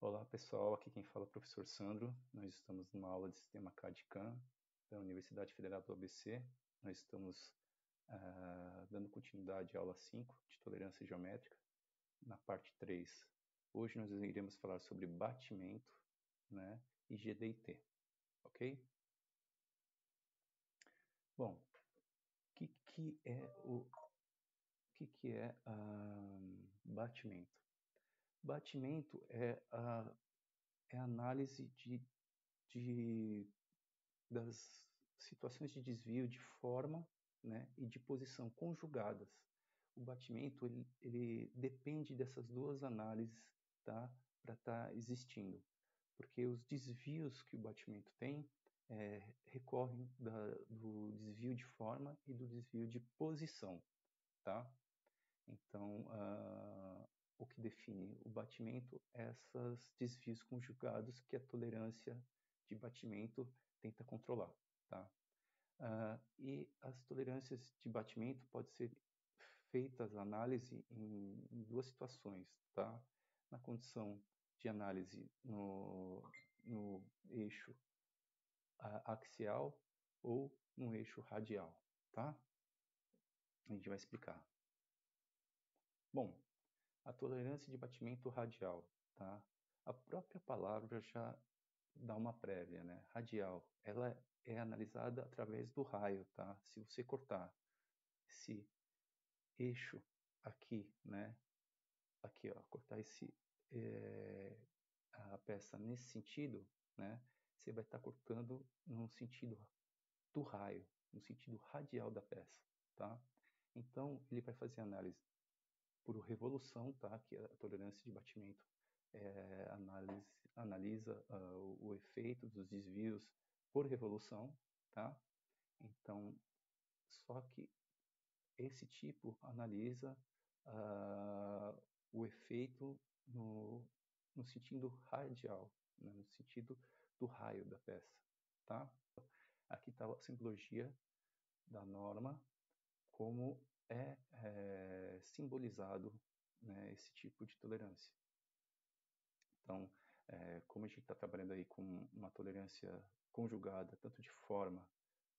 Olá pessoal, aqui quem fala é o professor Sandro. Nós estamos numa aula de Sistema CAD/CAM da Universidade Federal do ABC. Nós estamos dando continuidade à aula 5 de tolerância geométrica, na parte 3. Hoje nós iremos falar sobre batimento, né, e GDT, ok? Bom, o que é batimento? Batimento é a análise das situações de desvio de forma, né, e de posição conjugadas. O batimento ele depende dessas duas análises, tá, para estar existindo, porque os desvios que o batimento tem recorrem do desvio de forma e do desvio de posição, tá? Então, o que define o batimento é esses desvios conjugados que a tolerância de batimento tenta controlar, tá? E as tolerâncias de batimento podem ser feitas análise em duas situações, tá? Na condição de análise no eixo axial ou no eixo radial, tá? A gente vai explicar. Bom, a tolerância de batimento radial, tá? A própria palavra já dá uma prévia, né? Radial, ela é analisada através do raio, tá? Se você cortar esse eixo aqui, né? Aqui, ó, cortar a peça nesse sentido, né? Você vai estar cortando no sentido do raio, no sentido radial da peça, tá? Então, ele vai fazer análise por revolução, tá? Que é a tolerância de batimento analisa o efeito dos desvios por revolução, tá? Então, só que esse tipo analisa o efeito no sentido radial, né? No sentido do raio da peça, tá? Aqui está a simbologia da norma, como é simbolizado, né, esse tipo de tolerância. Então, como a gente está trabalhando aí com uma tolerância conjugada, tanto de forma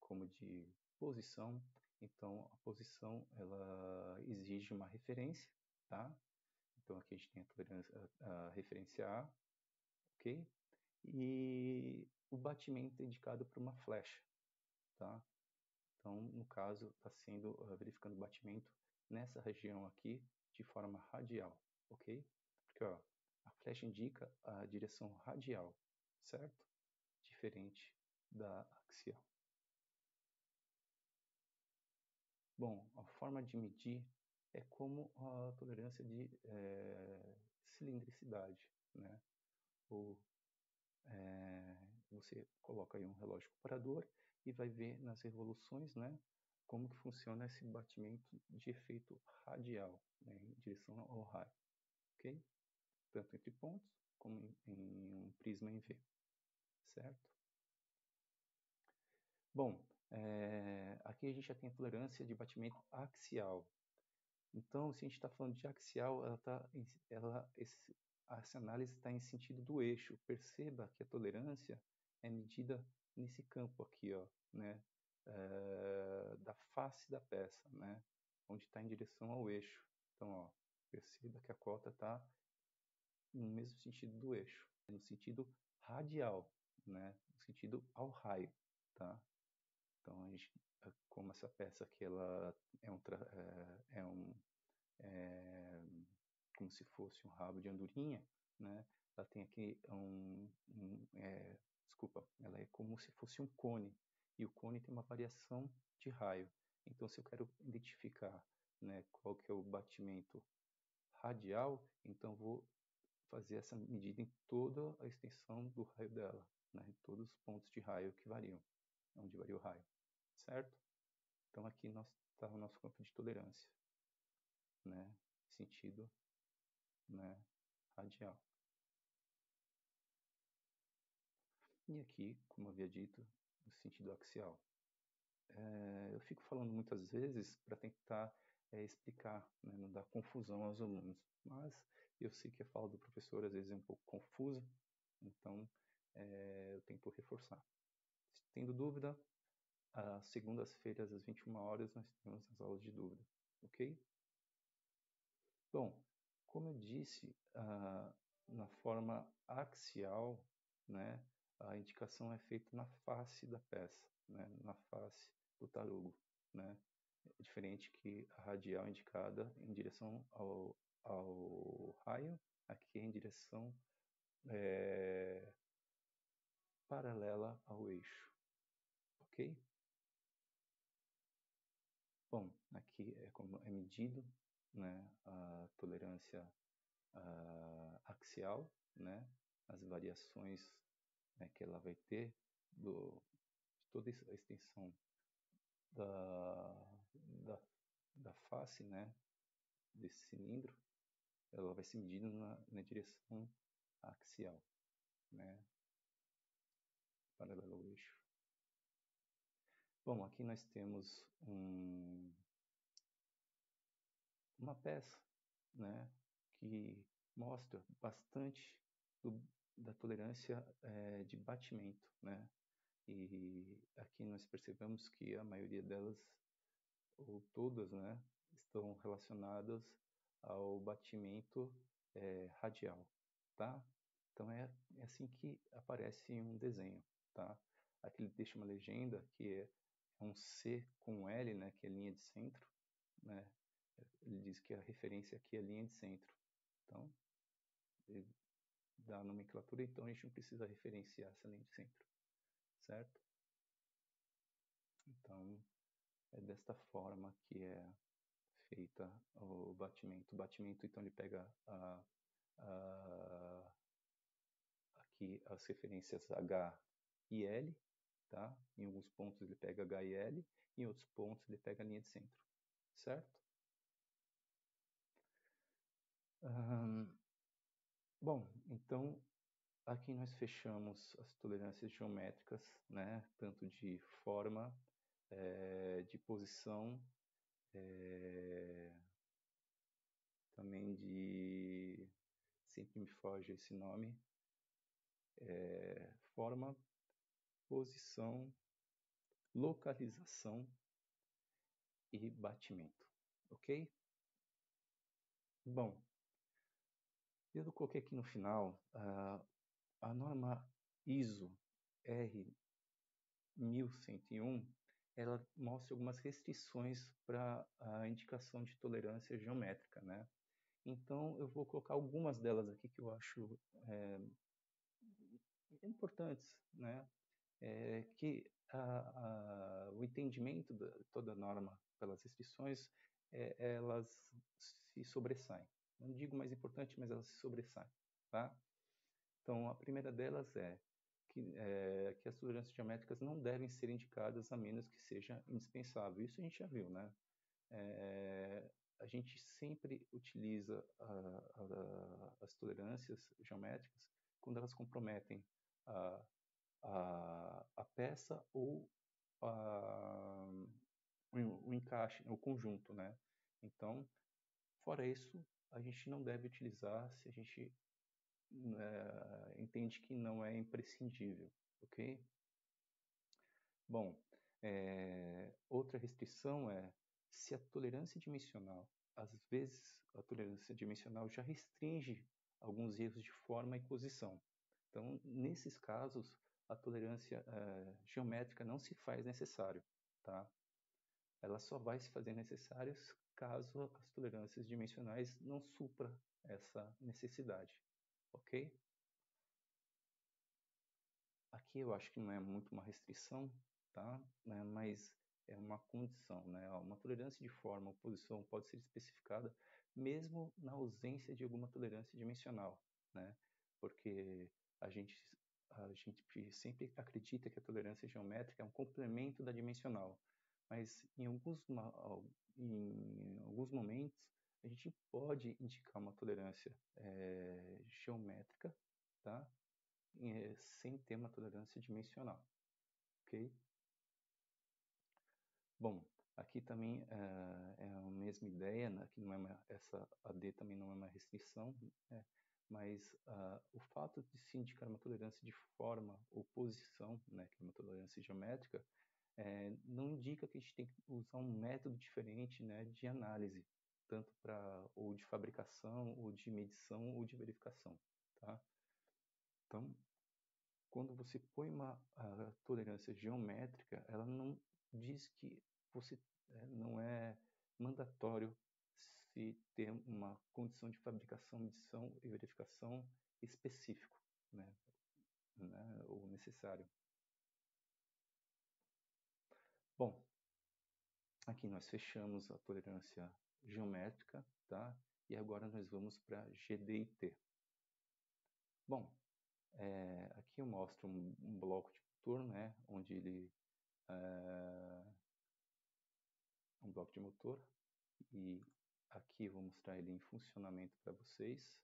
como de posição, então a posição ela exige uma referência, tá? Então aqui a gente tem a tolerância a referência A, ok? E o batimento é indicado por uma flecha, tá? Então, no caso, está sendo verificando o batimento nessa região aqui de forma radial, ok? Porque ó, a flecha indica a direção radial, certo? Diferente da axial. Bom, a forma de medir é como a tolerância de cilindricidade, né? Ou você coloca aí um relógio comparador e vai ver nas revoluções, né, como que funciona esse batimento de efeito radial, né, em direção ao raio, ok? Tanto entre pontos como em um prisma em V, certo? Bom, aqui a gente já tem a tolerância de batimento axial. Então, se a gente está falando de axial, essa análise está em sentido do eixo. Perceba que a tolerância é medida nesse campo aqui, ó, né, da face da peça, né, onde está em direção ao eixo. Então, ó, perceba que a cota está no mesmo sentido do eixo, no sentido radial, né, no sentido ao raio, tá? Então, como essa peça aqui ela é como se fosse um rabo de andorinha, né? Ela tem aqui desculpa, ela é como se fosse um cone, e o cone tem uma variação de raio. Então, se eu quero identificar, né, qual que é o batimento radial, então vou fazer essa medida em toda a extensão do raio dela, né, em todos os pontos de raio que variam, onde varia o raio, certo? Então, aqui está o nosso campo de tolerância, né, sentido, né, radial. E aqui, como eu havia dito, no sentido axial. Eu fico falando muitas vezes para tentar explicar, né, não dar confusão aos alunos. Mas Eu sei que a fala do professor às vezes é um pouco confusa, então eu tento reforçar. Tendo dúvida, às segundas-feiras às 21 horas nós temos as aulas de dúvida, ok? Bom, como eu disse, na forma axial, né, a indicação é feita na face da peça, né, na face do tarugo, né? É diferente que a radial indicada em direção ao raio, aqui é em direção paralela ao eixo, ok? Bom, aqui é como é medido, né, a tolerância axial, né, as variações, né, que ela vai ter de toda a extensão da, da face, né, desse cilindro, ela vai ser medida na direção axial, né, paralelo ao eixo. Bom, aqui nós temos uma peça, né, que mostra bastante da tolerância de batimento, né? E aqui nós percebemos que a maioria delas, ou todas, né, estão relacionadas ao batimento radial, tá? Então é assim que aparece em um desenho, tá? Aqui ele deixa uma legenda que é um C com um L, né, que é linha de centro, né? Ele diz que a referência aqui é a linha de centro. Então, ele dá a nomenclatura, então a gente não precisa referenciar essa linha de centro, certo? Então, é desta forma que é feita o batimento. O batimento, então, ele pega aqui as referências H e L, tá? Em alguns pontos ele pega H e L, em outros pontos ele pega a linha de centro, certo? Bom, então aqui nós fechamos as tolerâncias geométricas, né? Tanto de forma, de posição, também de... Sempre me foge esse nome. Forma, posição, localização e batimento, ok? Bom, eu coloquei aqui no final a norma ISO R1101, ela mostra algumas restrições para a indicação de tolerância geométrica, né? Então, eu vou colocar algumas delas aqui que eu acho importantes, né? Que o entendimento de toda a norma pelas restrições, elas se sobressaem. Não digo mais importante, mas elas se sobressaem, tá? Então, a primeira delas é que as tolerâncias geométricas não devem ser indicadas a menos que seja indispensável. Isso a gente já viu, né? A gente sempre utiliza as tolerâncias geométricas quando elas comprometem a, a peça ou o encaixe, o conjunto, né? Então, fora isso, a gente não deve utilizar se a gente entende que não é imprescindível, ok? Bom, outra restrição é se a tolerância dimensional, às vezes a tolerância dimensional já restringe alguns erros de forma e posição. Então, nesses casos, a tolerância geométrica não se faz necessário, tá? Ela só vai se fazer necessária caso as tolerâncias dimensionais não supra essa necessidade, ok? Aqui eu acho que não é muito uma restrição, tá? Mas é uma condição, né? Uma tolerância de forma ou posição pode ser especificada mesmo na ausência de alguma tolerância dimensional, né? Porque a gente, a gente sempre acredita que a tolerância geométrica é um complemento da dimensional, mas em alguns momentos a gente pode indicar uma tolerância geométrica, tá? Sem ter uma tolerância dimensional, ok? Bom, Aqui também é a mesma ideia, né? Aqui não é essa AD também não é uma restrição, né? Mas o fato de se indicar uma tolerância de forma ou posição, né, que é uma tolerância geométrica, não indica que a gente tem que usar um método diferente, né, de análise, tanto ou de fabricação, ou de medição, ou de verificação, tá? Então, quando você põe uma tolerância geométrica, ela não diz que você não é mandatório se ter uma condição de fabricação, medição e verificação específico, né, ou necessário. Bom, aqui nós fechamos a tolerância geométrica, tá? E agora nós vamos para GD&T. Bom, aqui eu mostro um bloco de motor, né, onde ele um bloco de motor, e aqui eu vou mostrar ele em funcionamento para vocês,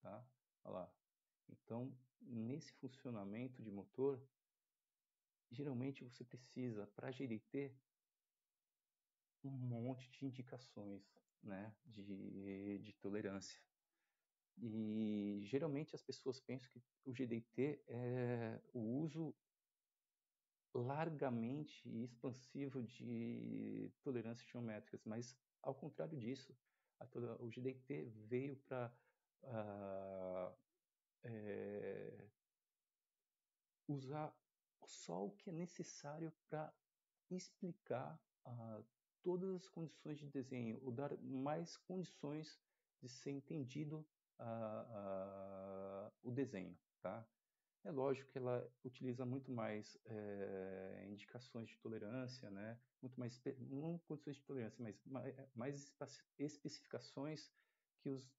tá? Olha lá. Então, nesse funcionamento de motor, geralmente você precisa, para GD&T, um monte de indicações, né, de tolerância. E geralmente as pessoas pensam que o GD&T é o uso largamente expansivo de tolerâncias geométricas, mas ao contrário disso, o GD&T veio para usar só o que é necessário para explicar todas as condições de desenho, ou dar mais condições de ser entendido o desenho, tá? É lógico que ela utiliza muito mais indicações de tolerância, né? Muito mais, não condições de tolerância, mas mais especificações que os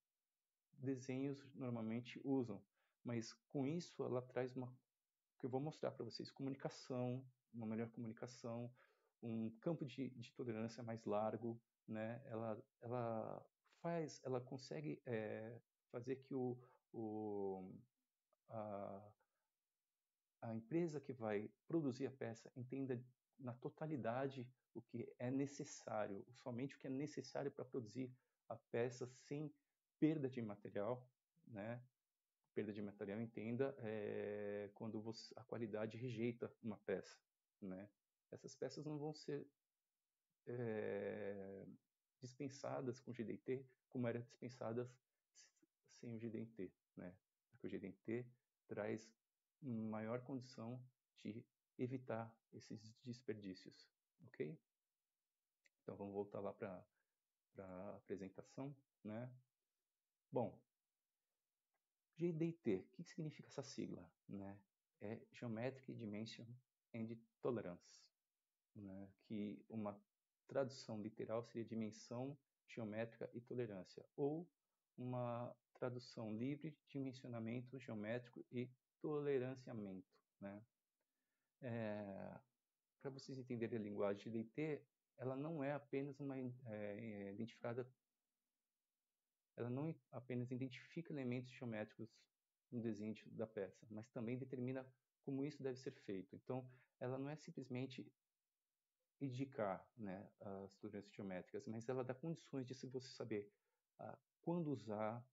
desenhos normalmente usam. Mas com isso ela traz uma, que eu vou mostrar para vocês, comunicação, uma melhor comunicação, um campo de tolerância mais largo, né? Ela consegue fazer que a, a empresa que vai produzir a peça entenda na totalidade o que é necessário, somente o que é necessário para produzir a peça sem perda de material, né? Perda de material, entenda quando a qualidade rejeita uma peça, né? Essas peças não vão ser dispensadas com o GD&T como eram dispensadas sem o GD&T, né? Porque o GD&T traz maior condição de evitar esses desperdícios, ok? Então vamos voltar lá para a apresentação, né? Bom, GD&T, o que significa essa sigla, né? É Geometric Dimension and Tolerance, né? Que uma tradução literal seria dimensão geométrica e tolerância, ou uma tradução livre, dimensionamento geométrico e toleranciamento, né? Para vocês entenderem a linguagem de DT, ela não é apenas identificada, ela não apenas identifica elementos geométricos no desenho da peça, mas também determina como isso deve ser feito. Então, ela não é simplesmente indicar, né, as tolerâncias geométricas, mas ela dá condições de você saber quando usar,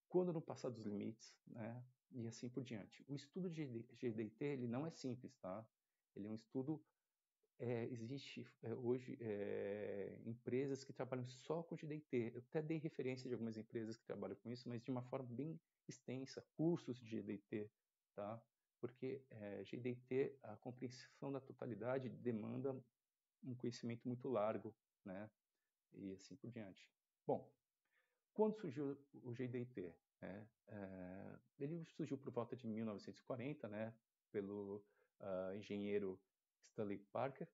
quando não passar dos limites, né, e assim por diante. O estudo de GD&T ele não é simples, tá? Ele é um estudo existe hoje empresas que trabalham só com GD&T. Eu até dei referência de algumas empresas que trabalham com isso, mas de uma forma bem extensa, cursos de GD&T, tá? Porque GD&T, a compreensão da totalidade demanda um conhecimento muito largo, né? E assim por diante. Bom, quando surgiu o GD&T? Ele surgiu por volta de 1940, né? Pelo engenheiro Stanley Parker.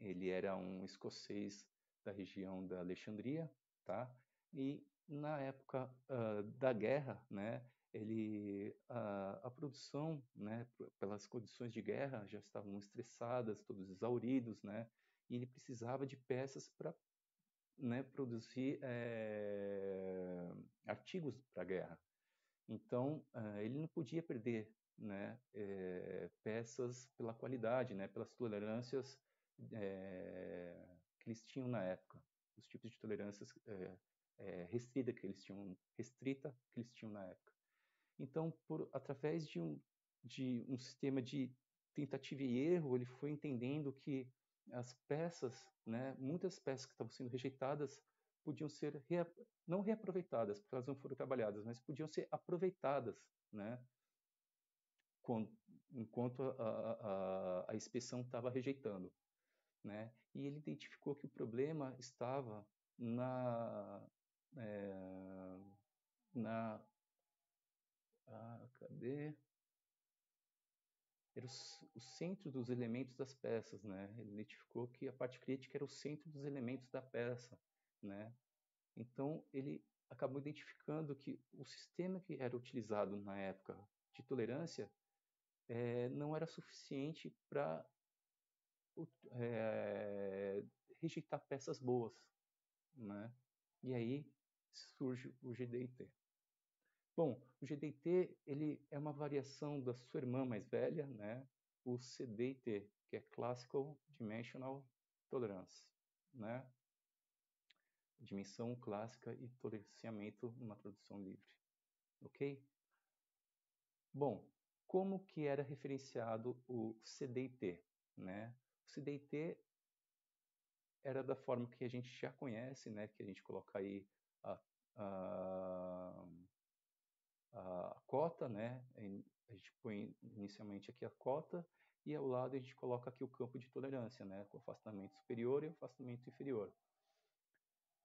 Ele era um escocês da região da Alexandria, tá? E na época da guerra, né? A produção, né? Pelas condições de guerra já estavam estressadas, todos exauridos, né? E ele precisava de peças para, né, produzir artigos para a guerra. Então ele não podia perder, né? Peças pela qualidade, né? Pelas tolerâncias que eles tinham na época, os tipos de tolerâncias restrita que eles tinham na época. Então, através de um sistema de tentativa e erro, ele foi entendendo que as peças, né, muitas peças que estavam sendo rejeitadas, podiam ser não reaproveitadas, porque elas não foram trabalhadas, mas podiam ser aproveitadas, né, enquanto a inspeção estava rejeitando, né? E ele identificou que o problema estava cadê? Era o centro dos elementos das peças, né? Ele identificou que a parte crítica era o centro dos elementos da peça, né? Então ele acabou identificando que o sistema que era utilizado na época de tolerância não era suficiente para rejeitar peças boas, né? E aí surge o GDIT. Bom, o GDIT ele é uma variação da sua irmã mais velha, né? O CDIT, que é Classical Dimensional Tolerance, né? Dimensão clássica e toleranciamento numa tradução livre, ok? Bom, como que era referenciado o CDIT, né? O CDIT era da forma que a gente já conhece, né? Que a gente coloca aí a, a, a cota, né? A gente põe inicialmente aqui a cota e ao lado a gente coloca aqui o campo de tolerância, né? Com o afastamento superior e o afastamento inferior.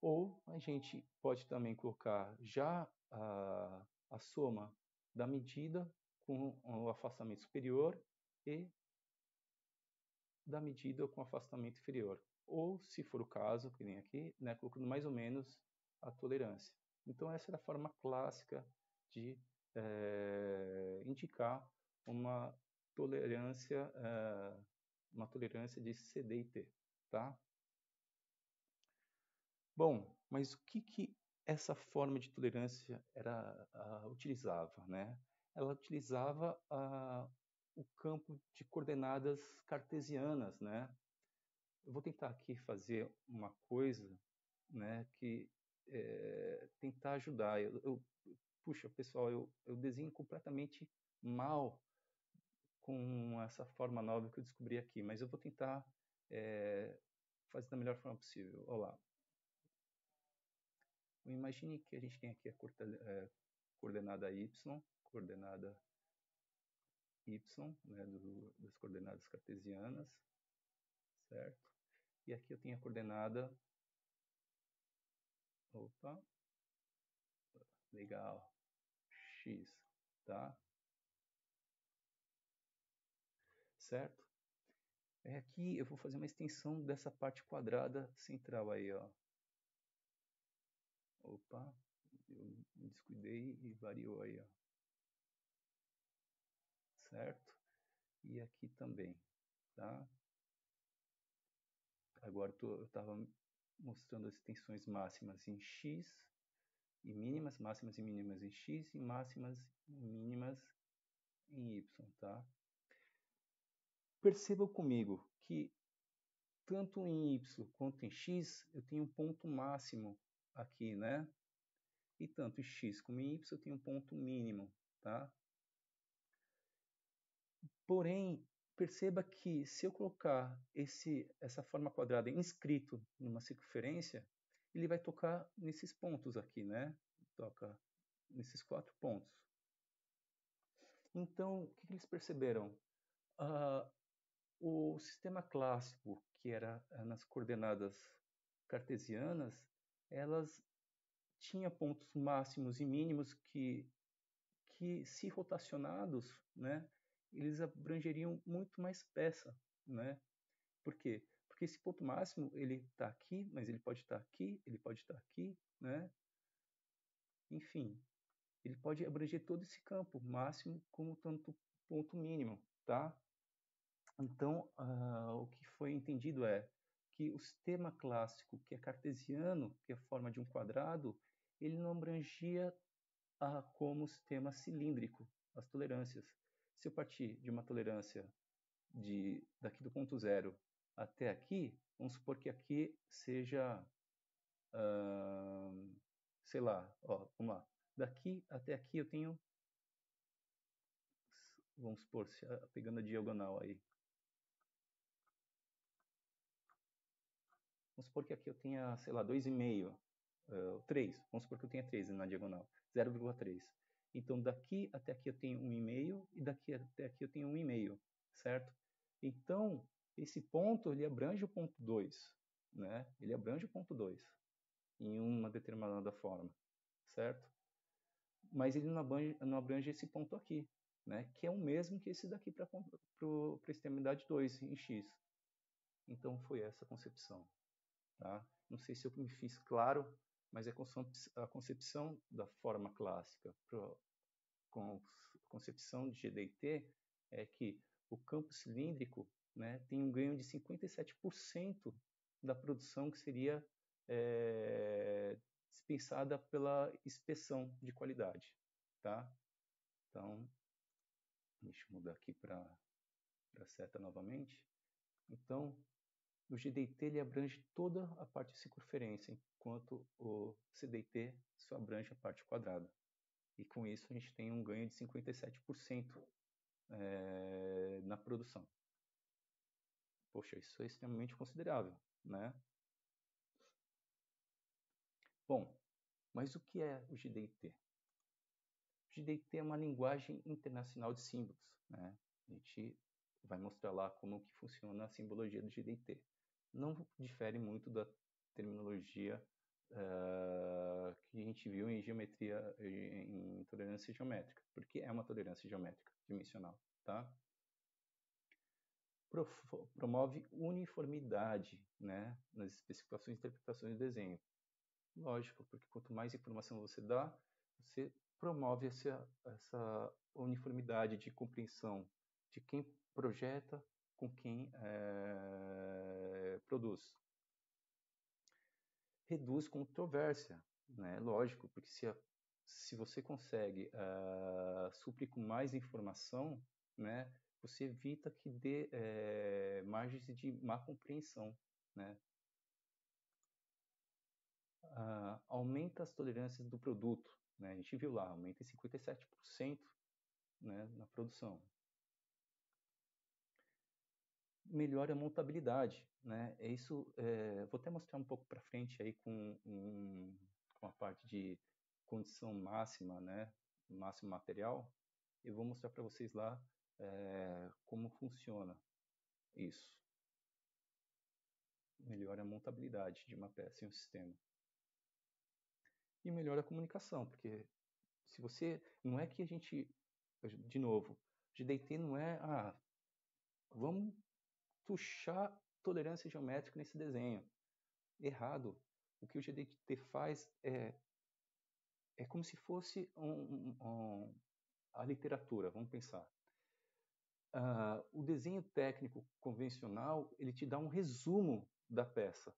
Ou a gente pode também colocar já a soma da medida com o afastamento superior e da medida com afastamento inferior. Ou, se for o caso, que nem aqui, né, colocando mais ou menos a tolerância. Então, essa é a forma clássica de indicar uma tolerância de CDIT, tá? Bom, mas o que essa forma de tolerância utilizava, né? Ela utilizava o campo de coordenadas cartesianas, né? Eu vou tentar aqui fazer uma coisa, né, que tentar ajudar. Puxa, pessoal, eu desenho completamente mal com essa forma nova que eu descobri aqui, mas eu vou tentar fazer da melhor forma possível. Olha lá. Imagine que a gente tem aqui a coordenada y, né, das coordenadas cartesianas, certo? E aqui eu tenho a coordenada, opa, legal, x, tá? Certo? Aqui eu vou fazer uma extensão dessa parte quadrada central aí, ó. Opa, eu me descuidei e variou aí, ó. Certo? E aqui também, tá? Agora eu estava mostrando as extensões máximas em x e mínimas, máximas e mínimas em x e máximas e mínimas em y, tá? Percebam comigo que tanto em y quanto em x eu tenho um ponto máximo aqui, né? E tanto em x como em y eu tenho um ponto mínimo, tá? Porém, perceba que se eu colocar essa forma quadrada inscrito numa circunferência, ele vai tocar nesses pontos aqui, né? Toca nesses 4 pontos. Então, o que eles perceberam? O sistema clássico, que era nas coordenadas cartesianas, elas tinham pontos máximos e mínimos que se rotacionados, né, eles abrangeriam muito mais peça, né? Por quê? Porque esse ponto máximo ele está aqui, mas ele pode estar aqui, ele pode estar aqui, né? Enfim, ele pode abranger todo esse campo máximo como tanto ponto mínimo, tá? Então, o que foi entendido é que o sistema clássico, que é cartesiano, que é a forma de um quadrado, ele não abrangia como sistema cilíndrico as tolerâncias. Se eu partir de uma tolerância daqui do ponto zero até aqui, vamos supor que aqui seja, sei lá, ó, vamos lá. Daqui até aqui eu tenho, vamos supor, pegando a diagonal aí. Vamos supor que aqui eu tenha, sei lá, 2,5, 3. Vamos supor que eu tenha 3 na diagonal, 0,3. Então, daqui até aqui eu tenho 1,5 e daqui até aqui eu tenho 1,5, certo? Então, esse ponto, ele abrange o ponto 2, né? Ele abrange o ponto 2 em uma determinada forma, certo? Mas ele não abrange esse ponto aqui, né? Que é o mesmo que esse daqui para a extremidade 2 em x. Então, foi essa a concepção. Tá? Não sei se eu me fiz claro, mas a concepção da forma clássica para a concepção de GDT é que o campo cilíndrico, né, tem um ganho de 57% da produção que seria dispensada pela inspeção de qualidade. Tá? Então, deixa eu mudar aqui para a seta novamente. Então, o GDT ele abrange toda a parte de circunferência, enquanto o CDT só abrange a parte quadrada. E com isso a gente tem um ganho de 57% na produção. Poxa, isso é extremamente considerável, né? Bom, mas o que é o GDT? O GDT é uma linguagem internacional de símbolos, né? A gente vai mostrar lá como que funciona a simbologia do GDT. Não difere muito da terminologia que a gente viu em geometria, em tolerância geométrica, porque é uma tolerância geométrica dimensional, tá? Promove uniformidade, né, nas especificações e interpretações do desenho. Lógico, porque quanto mais informação você dá, você promove essa uniformidade de compreensão de quem projeta com quem produz. Reduz controvérsia, né? Lógico, porque se você consegue suprir com mais informação, né, você evita que dê margens de má compreensão, né? Aumenta as tolerâncias do produto, né? A gente viu lá, aumenta em 57%, né, na produção. Melhora a montabilidade, né? Vou até mostrar um pouco para frente aí com a parte de condição máxima, né? Máximo material. Eu vou mostrar para vocês lá como funciona isso. Melhora a montabilidade de uma peça em um sistema. E melhora a comunicação, porque se você... Não é que a gente... De novo, GDT não é... vamos puxar tolerância geométrica nesse desenho. Errado. O que o GDT faz é como se fosse a literatura, vamos pensar. O desenho técnico convencional, ele te dá um resumo da peça,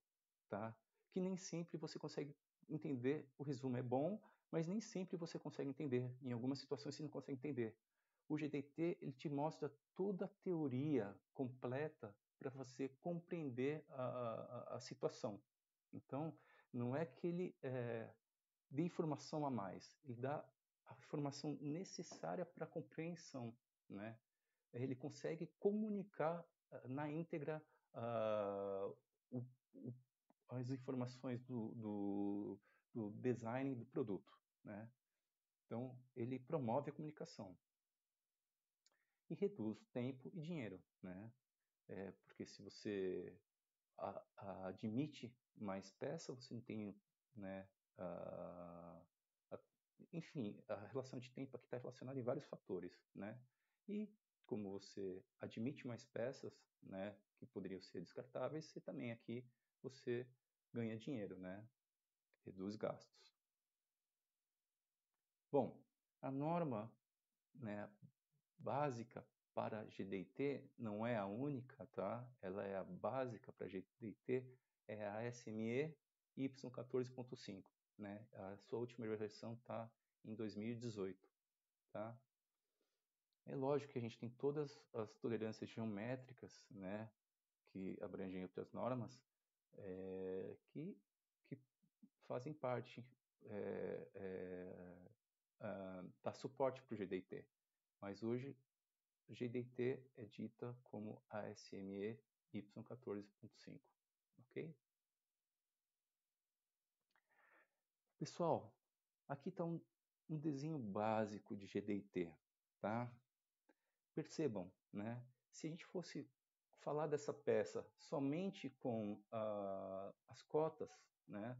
tá? Que nem sempre você consegue entender. O resumo é bom, mas nem sempre você consegue entender. Em algumas situações você não consegue entender. O GDT, ele te mostra toda a teoria completa para você compreender a situação. Então, não é que ele dê informação a mais, ele dá a informação necessária para a compreensão, né? Ele consegue comunicar na íntegra o, o, as informações do design do produto, né? Então, ele promove a comunicação e reduz tempo e dinheiro, né? Porque se você admite mais peça, você não tem, né, a, enfim, a relação de tempo aqui está relacionada em vários fatores, né? E como você admite mais peças, né, que poderiam ser descartáveis, você também aqui você ganha dinheiro, né? Reduz gastos. Bom, a norma, né, básica para GDT não é a única, tá? Ela é a básica para GDT, é a SME Y14.5, né? A sua última versão está em 2018, tá? É lógico que a gente tem todas as tolerâncias geométricas, né, que abrangem outras normas, que fazem parte, dá suporte para o GDT. Mas hoje, o GDT é dita como ASME Y14.5, ok? Pessoal, aqui está um desenho básico de GDT, tá? Percebam, né? Se a gente fosse falar dessa peça somente com as cotas, né?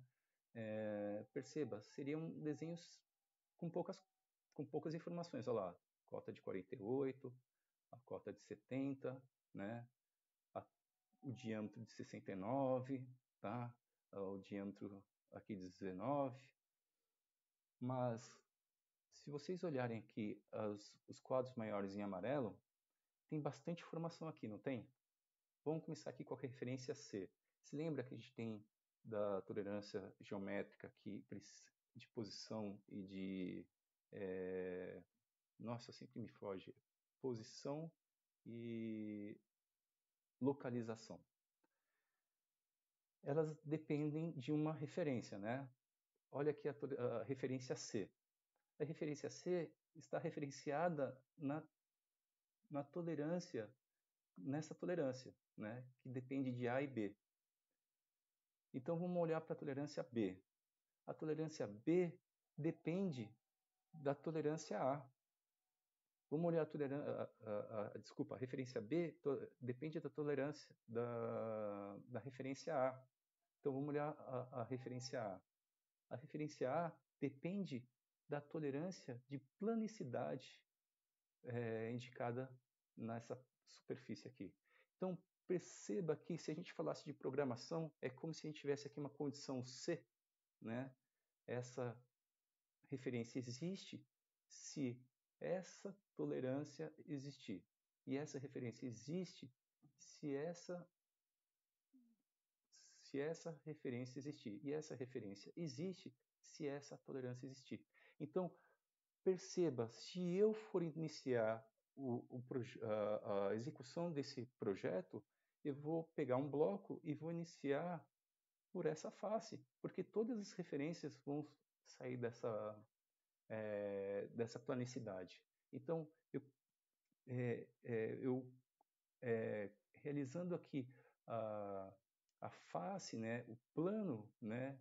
Perceba, seriam desenhos com poucas informações. Olha lá, cota de 48, a cota de 70, né? O diâmetro de 69, tá? O diâmetro aqui de 19. Mas, se vocês olharem aqui os quadros maiores em amarelo, tem bastante informação aqui, não tem? Vamos começar aqui com a referência C. Se lembra que a gente tem da tolerância geométrica aqui, de posição e de... Nossa, sempre me foge. Posição e localização. Elas dependem de uma referência, né? Olha aqui a referência C. A referência C está referenciada na tolerância, nessa tolerância, né? Que depende de A e B. Então, vamos olhar para a tolerância B. A tolerância B depende da tolerância A. Vamos olhar a referência B depende da tolerância da referência A. Então, vamos olhar a referência A. A referência A depende da tolerância de planicidade indicada nessa superfície aqui. Então, perceba que se a gente falasse de programação, é como se a gente tivesse aqui uma condição C, né? Essa referência existe se essa tolerância existir. E essa referência existe se essa referência existir. E essa referência existe se essa tolerância existir. Então, perceba, se eu for iniciar a execução desse projeto, eu vou pegar um bloco e vou iniciar por essa face, porque todas as referências vão sair dessa planicidade. Então, realizando aqui a face, né, o plano, né,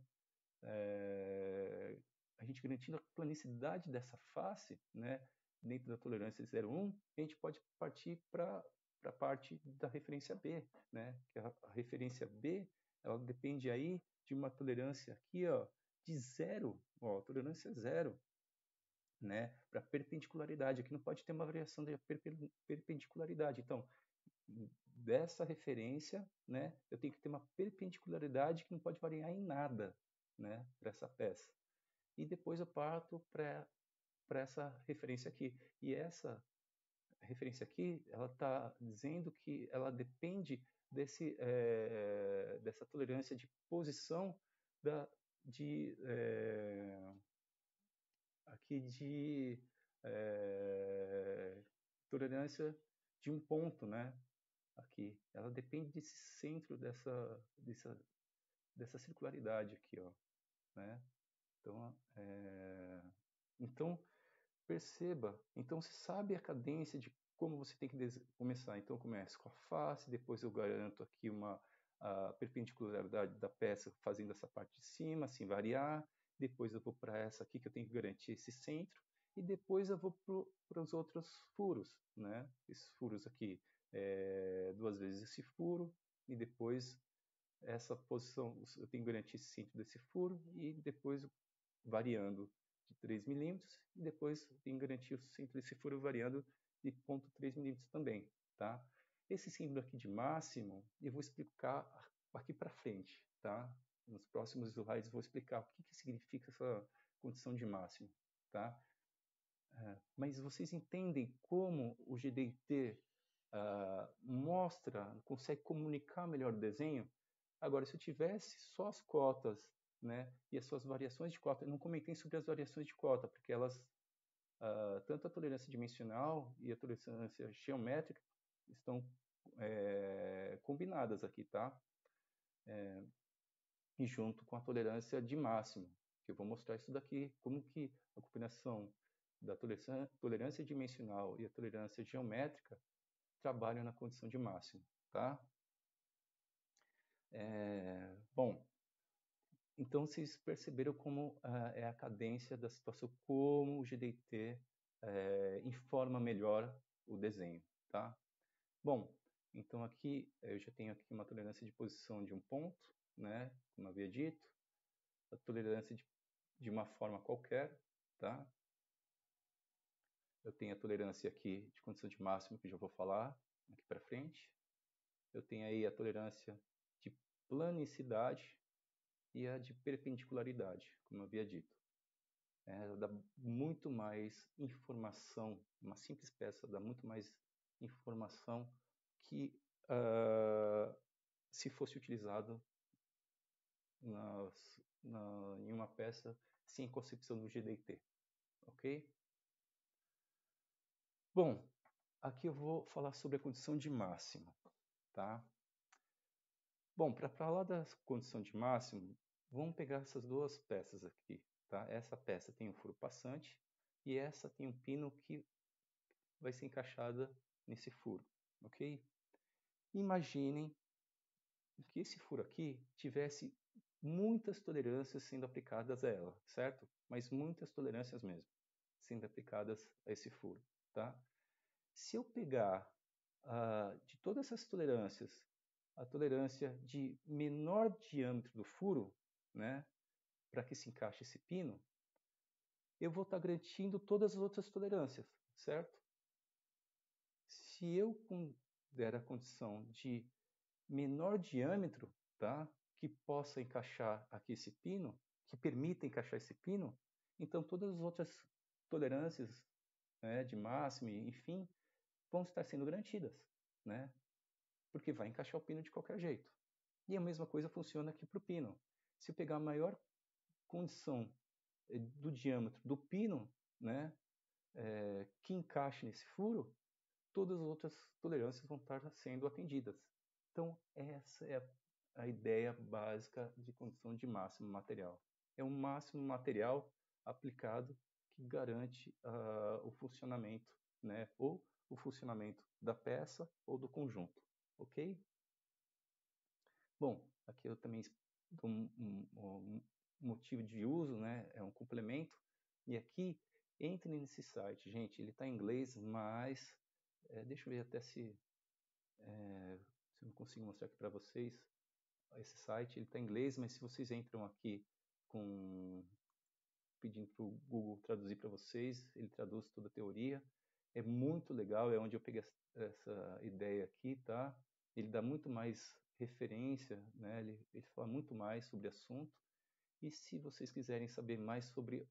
a gente garantindo a planicidade dessa face, né, dentro da tolerância 0,1, a gente pode partir para a parte da referência B, né, que a referência B, ela depende aí de uma tolerância aqui, ó, de 0, ó, tolerância 0, né, para perpendicularidade. Aqui não pode ter uma variação de perpendicularidade. Então, dessa referência, né, eu tenho que ter uma perpendicularidade que não pode variar em nada, né, para essa peça. E depois eu parto para essa referência aqui. E essa referência aqui, ela está dizendo que ela depende dessa tolerância de posição aqui de tolerância de um ponto, né? Aqui, ela depende desse centro dessa circularidade aqui, ó, né? Então perceba, então você sabe a cadência de como você tem que começar. Então eu começo com a face, depois eu garanto aqui a perpendicularidade da peça fazendo essa parte de cima, sem variar. Depois eu vou para essa aqui que eu tenho que garantir esse centro. E depois eu vou para os outros furos, né? Esses furos aqui, duas vezes esse furo. E depois essa posição, eu tenho que garantir esse centro desse furo. E depois variando de 3 milímetros e depois tem que garantir o centro desse furo variando de 0,3 milímetros também, tá? Esse símbolo aqui de máximo eu vou explicar aqui para frente, tá? Nos próximos slides eu vou explicar o que significa essa condição de máximo, tá? Mas vocês entendem como o GDT consegue comunicar melhor o desenho? Agora, se eu tivesse só as cotas, né, e as suas variações de cota, eu não comentei sobre as variações de cota, porque elas, tanto a tolerância dimensional e a tolerância geométrica estão combinadas aqui, tá? E junto com a tolerância de máximo, que eu vou mostrar isso daqui, como que a combinação da tolerância dimensional e a tolerância geométrica trabalham na condição de máximo, tá? Bom, então vocês perceberam como é a cadência da situação, como o GDT informa melhor o desenho, tá? Bom, então aqui eu já tenho aqui uma tolerância de posição de um ponto, né? Como havia dito, a tolerância de uma forma qualquer, tá? Eu tenho a tolerância aqui de condição de máximo, que eu já vou falar aqui para frente. Eu tenho aí a tolerância de planicidade e a de perpendicularidade, como eu havia dito. Dá muito mais informação, uma simples peça dá muito mais informação que se fosse utilizado em uma peça sem concepção do GDT, ok? Bom, aqui eu vou falar sobre a condição de máximo, tá? Bom, para falar da condição de máximo, vamos pegar essas duas peças aqui, tá? Essa peça tem um furo passante e essa tem um pino que vai ser encaixada nesse furo, ok? Imaginem que esse furo aqui tivesse muitas tolerâncias sendo aplicadas a ela, certo? Mas muitas tolerâncias mesmo sendo aplicadas a esse furo, tá? Se eu pegar de todas essas tolerâncias, a tolerância de menor diâmetro do furo, né, para que se encaixe esse pino, eu vou estar garantindo todas as outras tolerâncias, certo? Se eu der a condição de menor diâmetro, tá, que possa encaixar aqui esse pino, que permita encaixar esse pino, então todas as outras tolerâncias, né, de máximo, enfim, vão estar sendo garantidas, né? Porque vai encaixar o pino de qualquer jeito. E a mesma coisa funciona aqui para o pino. Se eu pegar a maior condição do diâmetro do pino, né, que encaixe nesse furo, todas as outras tolerâncias vão estar sendo atendidas. Então, essa é a ideia básica de condição de máximo material. É um máximo material aplicado que garante o funcionamento, né, ou o funcionamento da peça ou do conjunto, ok? Bom, aqui eu também dou um motivo de uso, né, é um complemento, e aqui, entre nesse site, gente, ele está em inglês, mas deixa eu ver até se eu não consigo mostrar aqui para vocês, esse site, ele está em inglês, mas se vocês entram aqui pedindo para o Google traduzir para vocês, ele traduz toda a teoria. É muito legal, é onde eu peguei essa ideia aqui, tá? Ele dá muito mais referência, né? Ele fala muito mais sobre o assunto. E se vocês quiserem saber mais sobre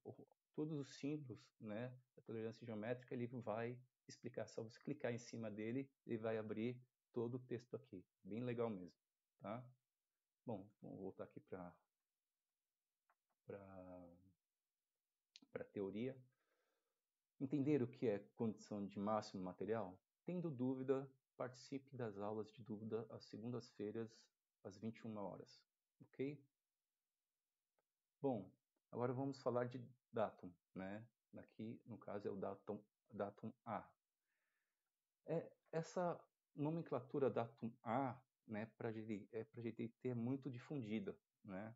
todos os símbolos, né, da tolerância geométrica, ele vai explicar. Só você clicar em cima dele, ele vai abrir todo o texto aqui. Bem legal mesmo, tá? Bom, vamos voltar aqui para a teoria. Entender o que é condição de máximo material? Tendo dúvida, participe das aulas de dúvida às segundas-feiras, às 21 horas. Ok? Bom, agora vamos falar de datum, né? Aqui, no caso, é o datum A. Essa nomenclatura datum A, né, para a GDT é muito difundida, né?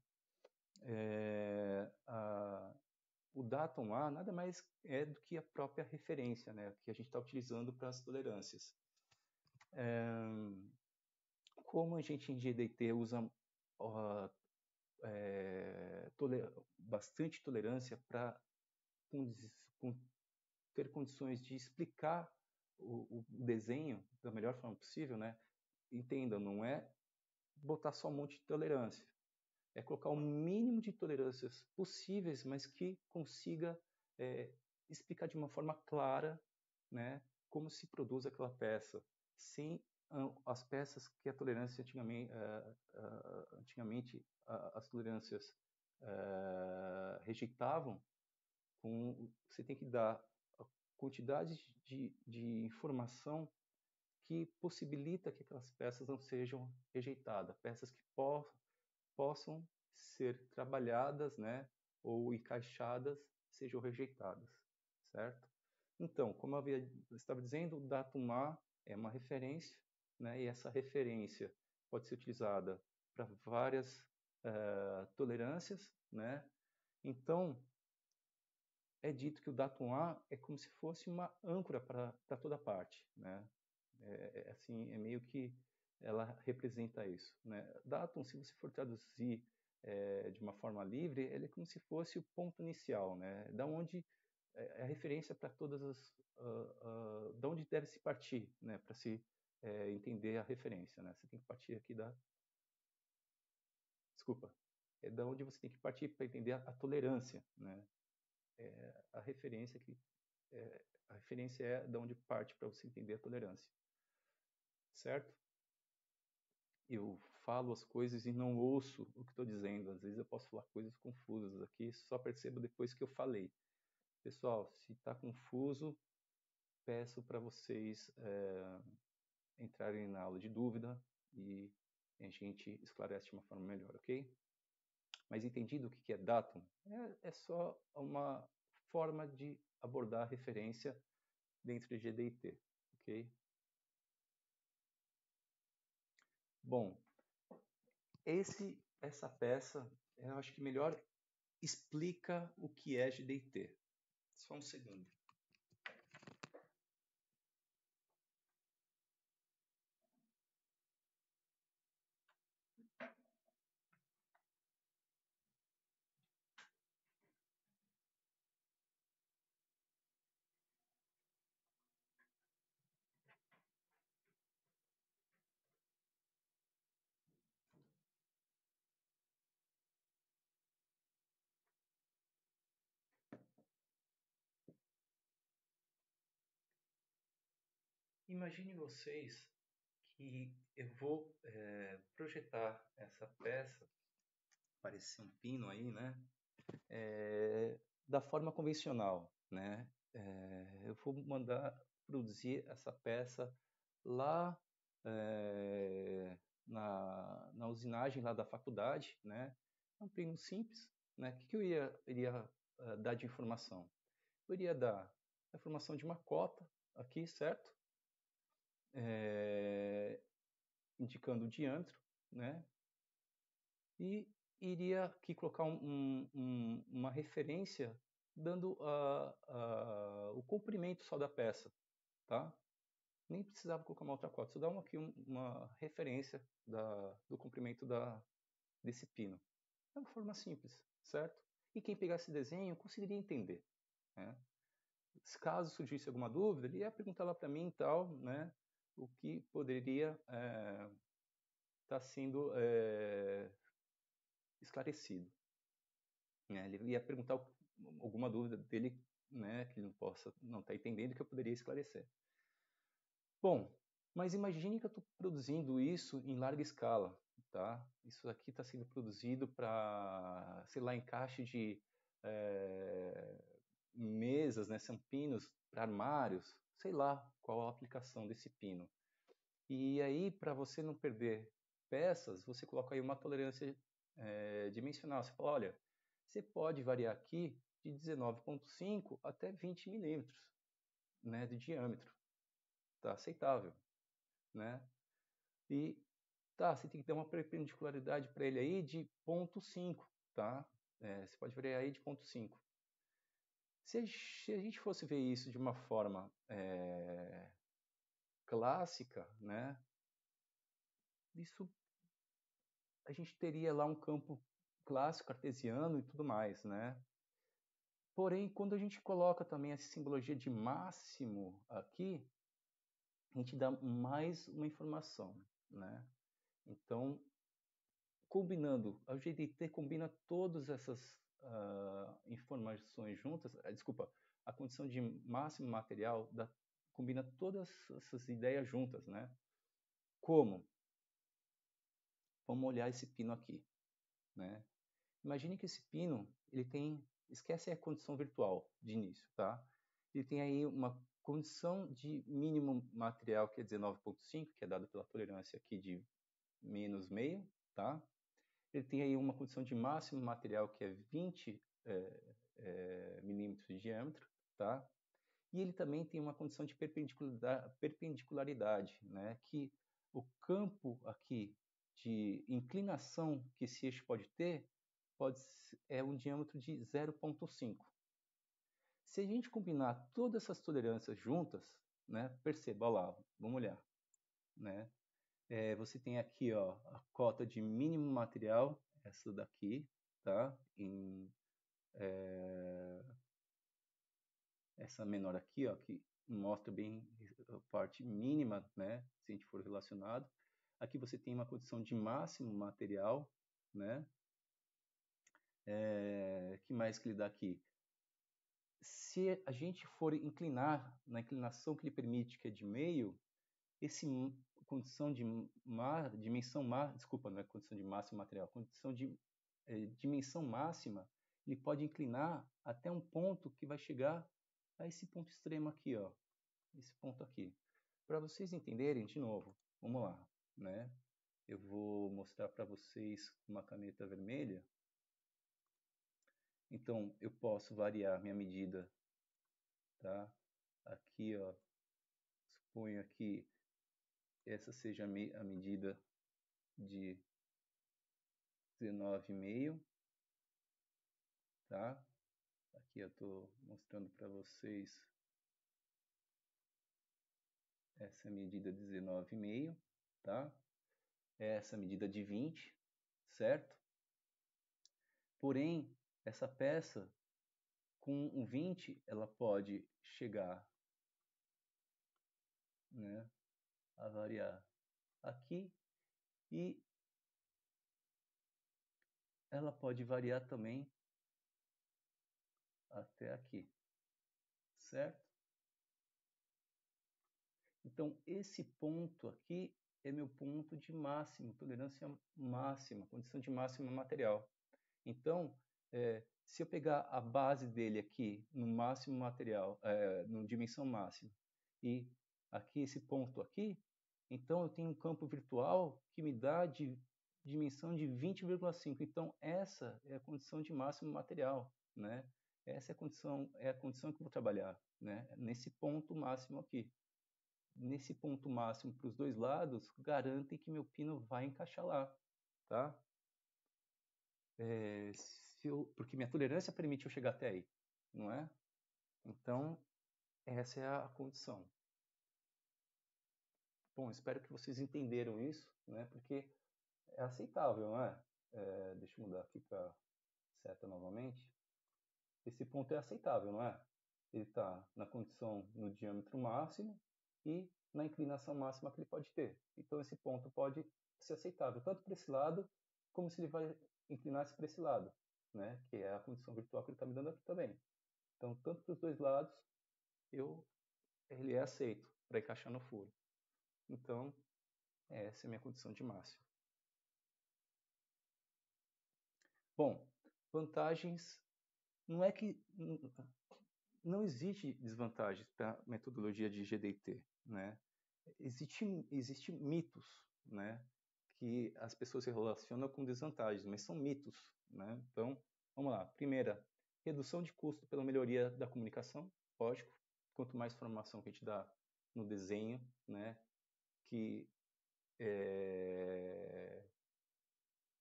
O datum A nada mais é do que a própria referência, né, que a gente está utilizando para as tolerâncias. Como a gente em GDT usa bastante tolerância para ter condições de explicar o desenho da melhor forma possível, né? Entenda, não é botar só um monte de tolerância, é colocar o mínimo de tolerâncias possíveis, mas que consiga explicar de uma forma clara, né, como se produz aquela peça, sem as peças que a tolerância antigamente as tolerâncias rejeitavam, você tem que dar a quantidade de informação que possibilita que aquelas peças não sejam rejeitadas, peças que possam ser trabalhadas, né, ou encaixadas, sejam rejeitadas, certo? Então, como eu estava dizendo, o datum A é uma referência, né, e essa referência pode ser utilizada para várias tolerâncias, né? Então, é dito que o datum A é como se fosse uma âncora para toda parte, né? Assim, é meio que ela representa isso, né? Datum, se você for traduzir de uma forma livre, ele é como se fosse o ponto inicial, né? Da onde é a referência para todas as, da onde deve se partir, né? Para se entender a referência, né? Você tem que partir aqui desculpa, é da onde você tem que partir para entender a tolerância, né? A referência que a referência é da onde parte para você entender a tolerância, certo? Eu falo as coisas e não ouço o que estou dizendo. Às vezes eu posso falar coisas confusas aqui, só percebo depois que eu falei. Pessoal, se está confuso, peço para vocês entrarem na aula de dúvida e a gente esclarece de uma forma melhor, ok? Mas entendido o que é datum? É só uma forma de abordar a referência dentro de GDT, ok? Bom, essa peça, eu acho que melhor explica o que é GDT. Só um segundo. Imagine vocês que eu vou projetar essa peça, parece um pino aí, né? Da forma convencional, né? Eu vou mandar produzir essa peça lá na usinagem lá da faculdade, né? É um pino simples, né? O que eu iria dar de informação? Eu iria dar a informação de uma cota aqui, certo? Indicando o diâmetro, né? E iria aqui colocar uma referência dando o comprimento só da peça, tá? Nem precisava colocar uma outra cota, só dá aqui uma referência do comprimento desse pino. É uma forma simples, certo? E quem pegar esse desenho conseguiria entender, né? Caso surgisse alguma dúvida, ele ia perguntar lá para mim e tal, né? O que poderia estar sendo esclarecido, né? Ele ia perguntar alguma dúvida dele, né? Que ele não estar entendendo, que eu poderia esclarecer. Bom, mas imagine que eu estou produzindo isso em larga escala, tá? Isso aqui está sendo produzido para, sei lá, encaixe de mesas, né? São pinos para armários, sei lá qual a aplicação desse pino. E aí, para você não perder peças, você coloca aí uma tolerância dimensional. Você fala, olha, você pode variar aqui de 19,5 até 20 milímetros, né, de diâmetro. Tá aceitável, né? E você tem que dar uma perpendicularidade para ele aí de 0,5, tá? Você pode variar aí de 0,5. Se a gente fosse ver isso de uma forma clássica, né? Isso a gente teria lá um campo clássico, cartesiano e tudo mais, né? Porém, quando a gente coloca também essa simbologia de máximo aqui, a gente dá mais uma informação, né? Então, combinando, a GDT combina todas essas informações juntas, desculpa, a condição de máximo material combina todas essas ideias juntas, né? Como? Vamos olhar esse pino aqui, né? Imagine que esse pino, ele tem, esquece a condição virtual de início, tá? Ele tem aí uma condição de mínimo material, que é 19,5, que é dado pela tolerância aqui de menos meio, tá? Ele tem aí uma condição de máximo material, que é 20 milímetros de diâmetro, tá? E ele também tem uma condição de perpendicularidade, né? Que o campo aqui de inclinação que esse eixo pode ter é um diâmetro de 0,5. Se a gente combinar todas essas tolerâncias juntas, né? Perceba, olha lá, vamos olhar, né? Você tem aqui, ó, a cota de mínimo material, essa daqui, tá? Essa menor aqui, ó, que mostra bem a parte mínima, né? Se a gente for relacionado. Aqui você tem uma condição de máximo material, né? Que mais que ele dá aqui? Se a gente for inclinar na inclinação que ele permite, que é de meio, esse condição de desculpa, não é condição de máximo material, condição de dimensão máxima, ele pode inclinar até um ponto que vai chegar a esse ponto extremo aqui, ó, esse ponto aqui. Para vocês entenderem, de novo, vamos lá, né? Eu vou mostrar para vocês uma caneta vermelha. Então, eu posso variar minha medida, tá? Aqui, ó, suponho que essa seja a medida de 19,5, tá? Aqui eu estou mostrando para vocês essa medida de 19,5, tá? Essa medida de 20, certo? Porém, essa peça com um 20, ela pode chegar, né, a variar aqui e ela pode variar também até aqui, certo? Então, esse ponto aqui é meu ponto de máximo, tolerância máxima, condição de máximo material. Então, se eu pegar a base dele aqui no máximo material, no dimensão máxima, e aqui esse ponto aqui, então eu tenho um campo virtual que me dá de dimensão de 20,5. Então, essa é a condição de máximo material, né? Essa é a condição que eu vou trabalhar, né? Nesse ponto máximo aqui. Nesse ponto máximo para os dois lados, garantem que meu pino vai encaixar lá, tá? Porque minha tolerância permite eu chegar até aí, não é? Então, essa é a condição. Bom, espero que vocês entenderam isso, né? Porque é aceitável, não é? Deixa eu mudar aqui para seta novamente. Esse ponto é aceitável, não é? Ele está na condição no diâmetro máximo e na inclinação máxima que ele pode ter. Então, esse ponto pode ser aceitável, tanto para esse lado, como se ele vai inclinar-se para esse lado, né? Que é a condição virtual que ele está me dando aqui também. Então, tanto para os dois lados, ele é aceito para encaixar no furo. Então, essa é a minha condição de máximo. Bom, vantagens. Não é que não existe desvantagens para a metodologia de GDT, né? Existe mitos, né? Que as pessoas se relacionam com desvantagens, mas são mitos, né? Então, vamos lá. Primeira, redução de custo pela melhoria da comunicação, lógico. Quanto mais informação que a gente dá no desenho, né? Que